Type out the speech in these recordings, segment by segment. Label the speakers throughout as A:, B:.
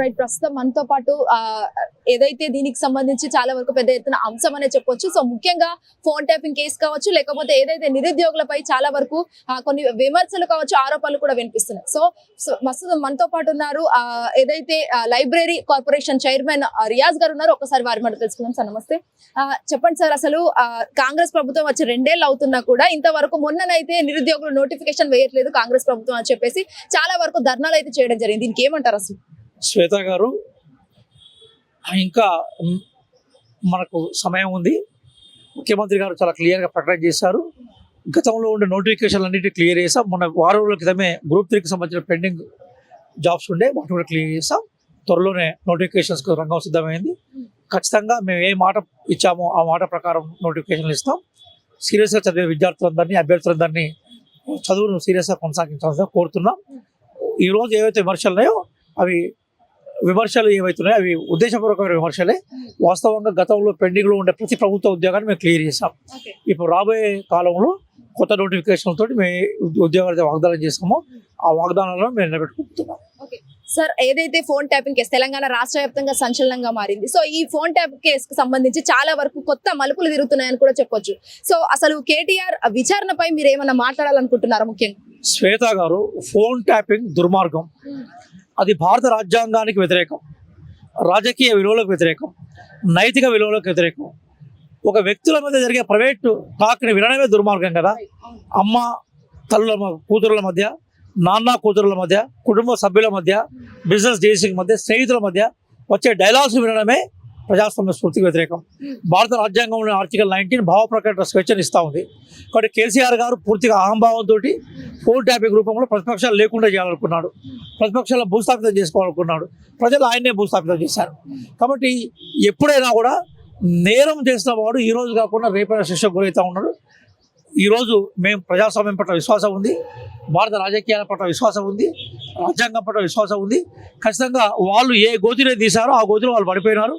A: Right. ప్రస్తుతం మనతో పాటు ఏదైతే దీనికి సంబంధించి చాలా వరకు పెద్ద ఎత్తున అంశం అనే చెప్పొచ్చు. సో ముఖ్యంగా ఫోన్ ట్యాపింగ్ కేసు కావచ్చు, లేకపోతే ఏదైతే నిరుద్యోగులపై చాలా వరకు కొన్ని విమర్శలు కావచ్చు, ఆరోపణలు కూడా వినిపిస్తున్నాయి. సో ప్రస్తుతం మనతో పాటు ఉన్నారు ఏదైతే లైబ్రరీ కార్పొరేషన్ చైర్మన్ రియాజ్ గారు ఉన్నారు. ఒకసారి వారి మాట తెలుసుకుందాం. సార్ నమస్తే. చెప్పండి సార్, అసలు కాంగ్రెస్ ప్రభుత్వం వచ్చి 2 ఏళ్ళు అవుతున్నా కూడా ఇంతవరకు మొన్ననైతే నిరుద్యోగులు నోటిఫికేషన్ వేయట్లేదు కాంగ్రెస్ ప్రభుత్వం అని చెప్పేసి చాలా వరకు ధర్నాలు అయితే చేయడం జరిగింది. దీనికి ఏమంటారు అసలు?
B: శ్వేత గారు, ఇంకా మనకు సమయం ఉంది. ముఖ్యమంత్రి గారు చాలా క్లియర్గా ప్రకటన చేశారు. గతంలో ఉండే నోటిఫికేషన్లు అన్నింటినీ క్లియర్ చేసాం. మన వారం రోజుల క్రితమే గ్రూప్ 3కి సంబంధించిన పెండింగ్ జాబ్స్ ఉండే వాటి కూడా క్లియర్ చేసాం. త్వరలోనే నోటిఫికేషన్స్కి రంగం సిద్ధమైంది. ఖచ్చితంగా మేము ఏ మాట ఇచ్చామో ఆ మాట ప్రకారం నోటిఫికేషన్లు ఇస్తాం. సీరియస్గా చదివే విద్యార్థులందరినీ, అభ్యర్థులందరినీ చదువును సీరియస్గా కొనసాగించాల్సిన కోరుతున్నాం. ఈరోజు ఏవైతే విమర్శలు ఉన్నాయో విమర్శలు ఏవైతున్నాయో అవి ఉద్దేశపూర్వకమైన విమర్శలే. వాస్తవంగా గతంలో పెండింగ్లో ఉండే ప్రతి ప్రభుత్వ ఉద్యోగాన్ని మేము క్లియర్ చేసాం. ఇప్పుడు రాబోయే కాలంలో కొత్త నోటిఫికేషన్లతో మేము ఉద్యోగాలు వాగ్దానం చేసామో ఆ వాగ్దానాలను మేము నిలబెట్టుకుంటున్నాం.
A: సార్, ఏదైతే ఫోన్ ట్యాపింగ్ కేసు తెలంగాణ రాష్ట్ర వ్యాప్తంగా సంచలనంగా మారింది. సో ఈ ఫోన్ ట్యాపింగ్ కేసుకు సంబంధించి చాలా వరకు కొత్త మలుపులు తిరుగుతున్నాయని కూడా చెప్పొచ్చు. సో అసలు కేటీఆర్ విచారణపై మీరు ఏమైనా మాట్లాడాలనుకుంటున్నారా? ముఖ్యంగా
B: శ్వేత గారు, ఫోన్ ట్యాపింగ్ దుర్మార్గం. అది భారత రాజ్యాంగానికి వ్యతిరేకం, రాజకీయ విలువలకు వ్యతిరేకం, నైతిక విలువలకు వ్యతిరేకం. ఒక వ్యక్తుల మధ్య జరిగే ప్రైవేట్ టాక్ని వినడమే దుర్మార్గం కదా. అమ్మ తల్లుల కూతురుల మధ్య, నాన్న కూతురుల మధ్య, కుటుంబ సభ్యుల మధ్య, బిజినెస్ డీల్స్ మధ్య, స్నేహితుల మధ్య వచ్చే డైలాగ్స్ వినడమే ప్రజాస్వామ్య స్ఫూర్తికి వ్యతిరేకం. భారత రాజ్యాంగంలోని ఆర్టికల్ 19 భావ ప్రకటన స్వేచ్ఛను ఇస్తూ ఉంది. కాబట్టి కేసీఆర్ గారు పూర్తిగా అహంభావంతో ఫోన్ ట్యాపింగ్ రూపంలో ప్రతిపక్షాలు లేకుండా చేయాలనుకున్నాడు. ప్రతిపక్షాలను భూస్థాపితం చేసుకోవాలనుకున్నాడు. ప్రజలు ఆయన్నే భూస్థాపితం చేశారు. కాబట్టి ఎప్పుడైనా కూడా నేరం చేసిన వాడు ఈ రోజు కాకుండా రేపైనా శిక్షకు గురవుతూ ఉన్నాడు. ఈరోజు మేము ప్రజాస్వామ్యం పట్ల విశ్వాసం ఉంది, భారత రాజకీయాల పట్ల విశ్వాసం ఉంది, రాజ్యాంగం పట్ల విశ్వాసం ఉంది. ఖచ్చితంగా వాళ్ళు ఏ గోతిని తీశారో ఆ గోతిలో వాళ్ళు పడిపోయినారు.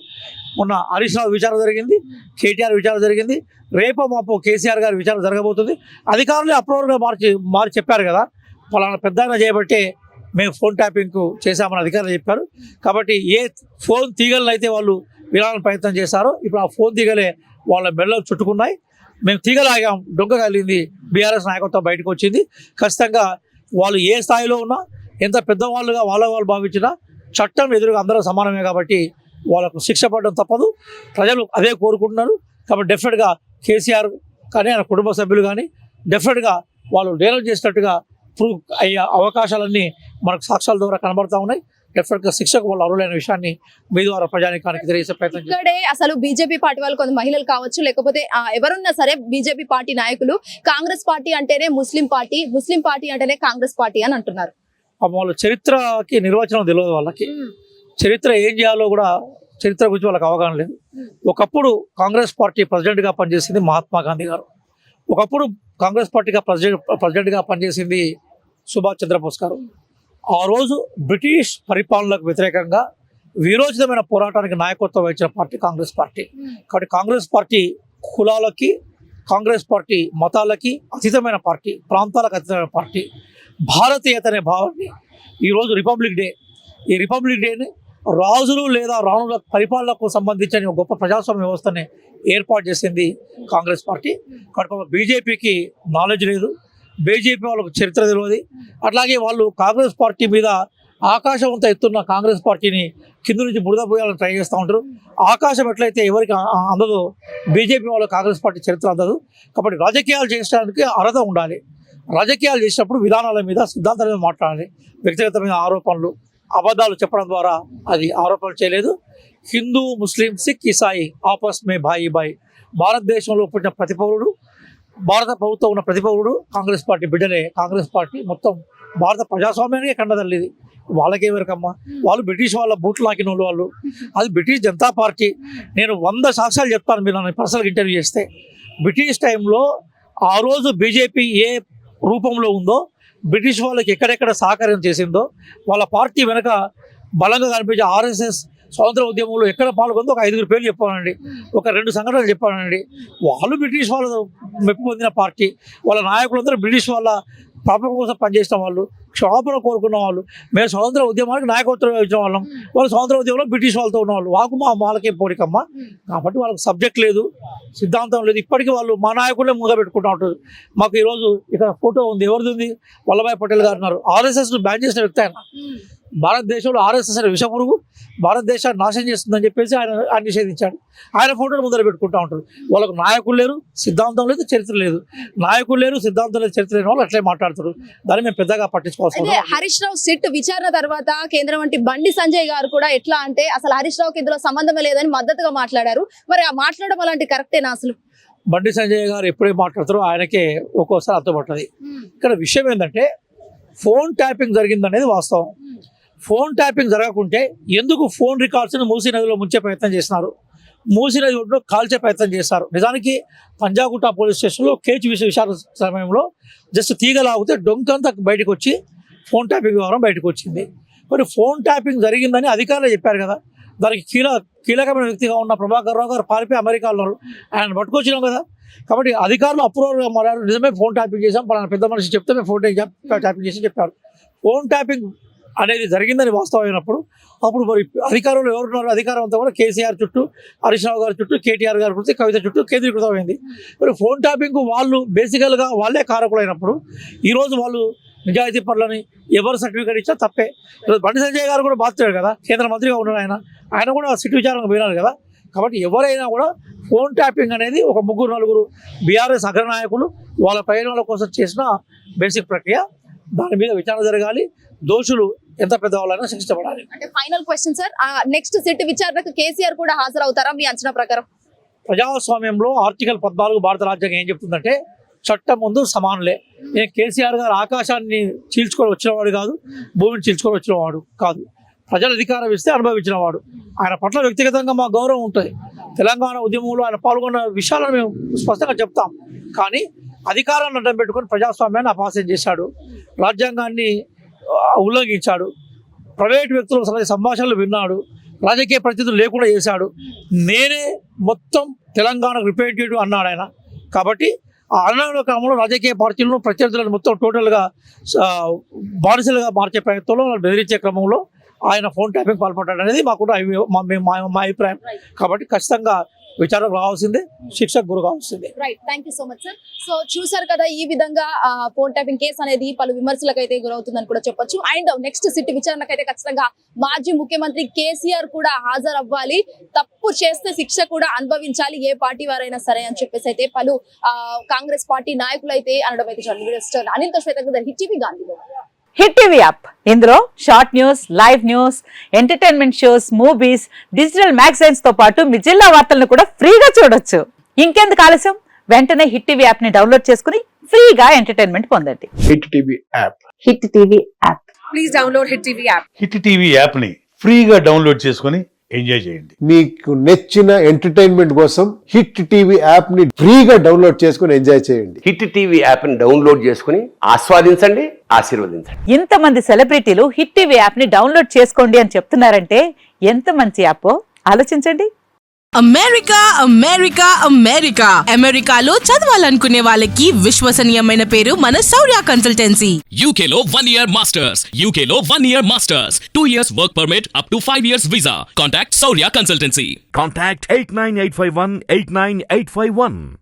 B: మొన్న హరీష్ రావు విచారణ జరిగింది, కేటీఆర్ విచారణ జరిగింది, రేపో మాపో కేసీఆర్ గారి విచారణ జరగబోతుంది. అధికారులు అప్రూవర్గా మార్చి చెప్పారు కదా, ఫలానా పెద్దగా చేయబట్టే మేము ఫోన్ ట్యాపింగ్కు చేశామని అధికారులు చెప్పారు. కాబట్టి ఏ ఫోన్ తీగలను అయితే వాళ్ళు వినాలని ప్రయత్నం చేశారో ఇప్పుడు ఆ ఫోన్ తీగలే వాళ్ళ మెడలో చుట్టుకున్నాయి. మేము తీగలాగాం, డొంక కలిగింది, బీఆర్ఎస్ నాయకత్వం బయటకు వచ్చింది. ఖచ్చితంగా వాళ్ళు ఏ స్థాయిలో ఉన్నా, ఎంత పెద్దవాళ్ళుగా వాళ్ళు భావించినా చట్టం ఎదురుగా అందరూ సమానమే. కాబట్టి వాళ్ళకు శిక్ష పడడం తప్పదు. ప్రజలు అదే కోరుకుంటున్నారు. కాబట్టి డెఫినెట్గా కేసీఆర్ కానీ ఆయన కుటుంబ సభ్యులు కానీ డెఫినెట్గా వాళ్ళు నేరం చేసినట్టుగా ప్రూవ్ అయ్యే అవకాశాలన్నీ మనకు సాక్ష్యాల ద్వారా కనబడతా ఉన్నాయి. డెఫినెట్గా శిక్షకు వాళ్ళు అర్హులైన విషయాన్ని మీ ద్వారా ప్రజానికానికి తెలియజేసే ప్రయత్నం చేస్తారు.
A: ఇక్కడే అసలు బీజేపీ పార్టీ వాళ్ళు, కొంత మహిళలు కావచ్చు, లేకపోతే ఎవరున్నా సరే బీజేపీ పార్టీ నాయకులు కాంగ్రెస్ పార్టీ అంటేనే ముస్లిం పార్టీ, ముస్లిం పార్టీ అంటేనే కాంగ్రెస్ పార్టీ అని అంటున్నారు.
B: వాళ్ళు చరిత్రకి నిర్వచనం తెలియదు. వాళ్ళకి చరిత్ర ఏం చేయాలో కూడా చరిత్ర గురించి వాళ్ళకి అవగాహన లేదు. ఒకప్పుడు కాంగ్రెస్ పార్టీ ప్రెసిడెంట్గా పనిచేసింది మహాత్మా గాంధీ గారు. ఒకప్పుడు కాంగ్రెస్ పార్టీగా ప్రెసిడెంట్గా పనిచేసింది సుభాష్ చంద్రబోస్ గారు. ఆ రోజు బ్రిటిష్ పరిపాలనకు వ్యతిరేకంగా వీరోచితమైన పోరాటానికి నాయకత్వం వహించిన పార్టీ కాంగ్రెస్ పార్టీ. కాబట్టి కాంగ్రెస్ పార్టీ కులాలకి, కాంగ్రెస్ పార్టీ మతాలకి అతీతమైన పార్టీ, ప్రాంతాలకు అతీతమైన పార్టీ. భారతీయత అనే భావాన్ని ఈరోజు రిపబ్లిక్ డే, ఈ రిపబ్లిక్ డేని రాజులు లేదా రాణుల పరిపాలనకు సంబంధించిన గొప్ప ప్రజాస్వామ్య వ్యవస్థని ఏర్పాటు చేసింది కాంగ్రెస్ పార్టీ. కాబట్టి బీజేపీకి నాలెడ్జ్ లేదు, బీజేపీ వాళ్ళకు చరిత్ర తెలియదు. అట్లాగే వాళ్ళు కాంగ్రెస్ పార్టీ మీద ఆకాశం అంతా ఎత్తున్న కాంగ్రెస్ పార్టీని కింద నుంచి బురద పోయాలని ట్రై చేస్తూ ఉంటారు. ఆకాశం ఎట్లయితే ఎవరికి అందదో బీజేపీ వాళ్ళు కాంగ్రెస్ పార్టీ చరిత్ర అందదు. కాబట్టి రాజకీయాలు చేయడానికి అర్హత ఉండాలి. రాజకీయాలు చేసినప్పుడు విధానాల మీద, సిద్ధాంతాల మీద మాట్లాడాలి. వ్యక్తిగతమైన ఆరోపణలు, అబద్ధాలు చెప్పడం ద్వారా అది ఆరోపణలు చేయలేదు. హిందూ, ముస్లిం, సిక్, ఇసాయి ఆపస్ మే భాయి భాయి. భారతదేశంలో పుట్టిన ప్రతి పౌరుడు, భారత ప్రభుత్వం ఉన్న ప్రతి పౌరుడు కాంగ్రెస్ పార్టీ బిడ్డలే. కాంగ్రెస్ పార్టీ మొత్తం భారత ప్రజాస్వామ్యానికి కండదల్లిది. వాళ్ళకేవరకమ్మా, వాళ్ళు బ్రిటిష్ వాళ్ళ బూట్లు లాకిన వాళ్ళు. అది బ్రిటిష్ జనతా పార్టీ. నేను 100 సాక్ష్యాలు చెప్తాను, మీరు నన్ను పర్సనల్గా ఇంటర్వ్యూ చేస్తే. బ్రిటిష్ టైంలో ఆ రోజు బీజేపీ ఏ రూపంలో ఉందో, బ్రిటిష్ వాళ్ళకి ఎక్కడెక్కడ సహకారం చేసిందో, వాళ్ళ పార్టీ వెనక బలంగా కనిపించే ఆర్ఎస్ఎస్ స్వాతంత్ర ఉద్యమంలో ఎక్కడ పాల్గొందో ఒక 5 పేర్లు చెప్పానండి, ఒక 2 సంఘటనలు చెప్పానండి. వాళ్ళు బ్రిటిష్ వాళ్ళు మెప్పు పొందిన పార్టీ. వాళ్ళ నాయకులందరూ బ్రిటిష్ వాళ్ళ ప్రాబ్లం కోసం పనిచేసిన వాళ్ళు. క్షమాపణ కోరుకున్న వాళ్ళు, మేము స్వతంత్ర ఉద్యమానికి నాయకత్వం ఇచ్చిన వాళ్ళం, వాళ్ళు స్వతంత్ర ఉద్యమంలో బ్రిటిష్ వాళ్ళతో ఉన్నవాళ్ళు, వాళ్ళకే పోలికమ్మ. కాబట్టి వాళ్ళకి సబ్జెక్ట్ లేదు, సిద్ధాంతం లేదు. ఇప్పటికీ వాళ్ళు మా నాయకులే ముంగ పెట్టుకుంటూ ఉంటారు. మాకు ఈరోజు ఇక్కడ ఫోటో ఉంది, ఎవరిది ఉంది? వల్లభాయ్ పటేల్ గారు ఉన్నారు. ఆర్ఎస్ఎస్ బ్యాన్ చేసిన వ్యక్తి ఆయన. భారతదేశంలో ఆర్ఎస్ఎస్ అనే విషపురుగు భారతదేశాన్ని నాశనం చేస్తుందని చెప్పేసి ఆయన నిషేధించాడు. ఆయన ఫోటోలు ముందర పెట్టుకుంటూ ఉంటారు. వాళ్ళకు నాయకులు లేరు, సిద్ధాంతం లేదు, చరిత్ర లేదు. నాయకులు లేరు, సిద్ధాంతం లేదు, చరిత్ర లేని వాళ్ళు అట్లే మాట్లాడతారు. దాన్ని మేము పెద్దగా పట్టించుకోవాల్సిన
A: అయితే హరీష్ రావు సిట్ విచారణ తర్వాత కేంద్రం వంటి బండి సంజయ్ గారు కూడా ఎట్లా అంటే అసలు హరీష్ రావుకి ఇందులో సంబంధమే లేదని మద్దతుగా మాట్లాడారు. మరి ఆ మాట్లాడడం అలాంటి కరెక్టేనా? అసలు
B: బండి సంజయ్ గారు ఎప్పుడే మాట్లాడతారో ఆయనకే ఒక్కోసారి అర్థపడుతుంది. ఇక్కడ విషయం ఏంటంటే ఫోన్ ట్యాపింగ్ జరిగిందనేది వాస్తవం. ఫోన్ ట్యాపింగ్ జరగకుంటే ఎందుకు ఫోన్ రికార్డ్స్ని మూసీ నదిలో ముంచే ప్రయత్నం చేస్తున్నారు, మూసీ నది ఒడ్డులో కాల్చే ప్రయత్నం చేస్తారు? నిజానికి పంజాగుట్ట పోలీస్ స్టేషన్లో కేసు విచారణ సమయంలో జస్ట్ తీగలాగితే డొంకంతా బయటకు వచ్చి ఫోన్ ట్యాపింగ్ వ్యవహారం బయటకు వచ్చింది. మరి ఫోన్ ట్యాపింగ్ జరిగిందని అధికారులు చెప్పారు కదా. దానికి కీలకమైన వ్యక్తిగా ఉన్న ప్రభాకర్ రావు గారు పారిపోయి అమెరికాలో ఉన్నారు, ఆయన పట్టుకొచ్చినాం కదా. కాబట్టి అధికారులు అప్రూవల్గా మాట్లాడారు, నిజమే ఫోన్ ట్యాపింగ్ చేసాం, పలానా పెద్ద మనిషి చెప్తే మేము ఫోన్ ట్యాపింగ్ చేసి చెప్పారు. ఫోన్ ట్యాపింగ్ అనేది జరిగిందని వాస్తవమైనప్పుడు అప్పుడు మరి అధికారులు ఎవరున్నారు? అధికారం అంతా కూడా కేసీఆర్ చుట్టూ, హరీష్ రావు గారి చుట్టూ, కేటీఆర్ గారి చుట్టూ, కవిత చుట్టూ కేంద్రీకృతమైంది. మరి ఫోన్ ట్యాపింగ్ వాళ్ళు బేసికల్గా వాళ్ళే కారకులైనప్పుడు ఈరోజు వాళ్ళు నిజాయితీ పనులని ఎవరు సర్టిఫికేట్ ఇచ్చా తప్పే. ఈరోజు బండి సంజయ్ గారు కూడా బాధ్యత కదా, కేంద్ర మంత్రిగా ఉన్నాడు ఆయన కూడా సిట్ విచారణకు పోయినారు కదా. కాబట్టి ఎవరైనా కూడా ఫోన్ ట్యాపింగ్ అనేది ఒక 3-4 బీఆర్ఎస్ అగ్రనాయకులు వాళ్ళ ప్రయోజనాల కోసం చేసిన బేసిక్ ప్రక్రియ. దాని మీద విచారణ జరగాలి, దోషులు ఎంత పెద్దవాళ్ళైనా శిక్షించబడాలి.
A: అంటే final question sir, next SIT విచారణకు కేసీఆర్ కూడా హాజరవుతారా మీ అంచనా ప్రకారం?
B: ప్రజాస్వామ్యంలో ఆర్టికల్ 14 భారత రాజ్యాంగం ఏం చెప్తుందంటే చట్టం ముందు సమానులే. నేను కేసీఆర్ గారు ఆకాశాన్ని చీల్చుకొని వచ్చినవాడు కాదు, భూమిని చీల్చుకొని వచ్చినవాడు కాదు. ప్రజల అధికారం ఇస్తే అనుభవించిన వాడు. ఆయన పట్ల వ్యక్తిగతంగా మా గౌరవం ఉంటుంది. తెలంగాణ ఉద్యమంలో ఆయన పాల్గొన్న విషయాలను మేము స్పష్టంగా చెప్తాం. కానీ అధికారాన్ని అడ్డం పెట్టుకొని ప్రజాస్వామ్యాన్ని అపహాస్యం చేశాడు, రాజ్యాంగాన్ని ఉల్లంఘించాడు, ప్రైవేట్ వ్యక్తుల సంభాషణలు విన్నాడు, రాజకీయ ప్రతినిధులు లేకుండా చేశాడు. నేనే మొత్తం తెలంగాణకు రిప్రజెంటేటివ్ అన్నాడు ఆయన. కాబట్టి ఆ అరణ్యంలో క్రమంలో రాజకీయ పార్టీలను ప్రత్యర్థులను మొత్తం టోటల్గా బానిసలుగా మార్చే ప్రయత్నంలో బెదిరించే క్రమంలో ఆయన ఫోన్ ట్యాపింగ్ పాల్పడ్డాడు అనేది మాకు మా అభిప్రాయం. కాబట్టి ఖచ్చితంగా విచారణకు రావాల్సిందే, శిక్షకు గురి కావాల్సిందే.
A: Right, thank you so much sir. So చూసారు కదా, ఈ విధంగా ఫోన్ ట్యాపింగ్ కేసు అనేది పలు విమర్శలకు అయితే గురవుతుందని కూడా చెప్పొచ్చు. అండ్ నెక్స్ట్ సిట్ విచారణకైతే ఖచ్చితంగా మాజీ ముఖ్యమంత్రి కేసీఆర్ కూడా హాజరవ్వాలి, తప్పు చేస్తే శిక్ష కూడా అనుభవించాలి ఏ పార్టీ వారైనా సరే అని చెప్పేసి అయితే పలు కాంగ్రెస్ పార్టీ నాయకులు అయితే అనడం అయితే జరిగింది. అనిల్ శ్వేత హిట్ టీవీ గాంధీలో.
C: హిట్ టీవీ యాప్, ఇందులో short news, live news, entertainment shows, movies, digital magazines తో పాటు మీ జిల్లా వార్తలను కూడా ఫ్రీగా చూడొచ్చు. ఇంకెందుకు ఆలస్యం, వెంటనే హిట్ టీవీ యాప్ ని డౌన్లోడ్ చేసుకుని ఫ్రీగా ఎంటర్టైన్మెంట్ పొందండి.
D: Hit TV app.
C: Hit TV app.
E: Please download hit TV app.
F: Hit TV app ని ఫ్రీగా డౌన్లోడ్ చేసుకొని ఎంజాయ్ చేయండి.
D: మీకు నచ్చిన ఎంటర్టైన్మెంట్ కోసం హిట్ టీవీ యాప్ ని ఫ్రీగా డౌన్లోడ్ చేసుకొని ఎంజాయ్ చేయండి.
G: హిట్ టీవీ యాప్ ని డౌన్లోడ్ చేసుకుని ఆస్వాదించండి, ఆశీర్వదించండి.
C: ఇంతమంది సెలబ్రిటీలు హిట్ టీవీ యాప్ ని డౌన్లోడ్ చేసుకోండి అని చెప్తున్నారంటే ఎంత మంచి యాప్ ఆలోచించండి.
E: అమెరికా అమెరికా అమెరికా అమెరికాలో చదవాలనుకునే వాళ్ళకి విశ్వసనీయమైన పేరు మన శౌర్య కన్సల్టెన్సీ.
H: UK లో 1 year masters. UK లో 1 year masters. 2 years work permit up to 5 years visa. Contact Saurya Consultancy.
I: Contact 89851 89851.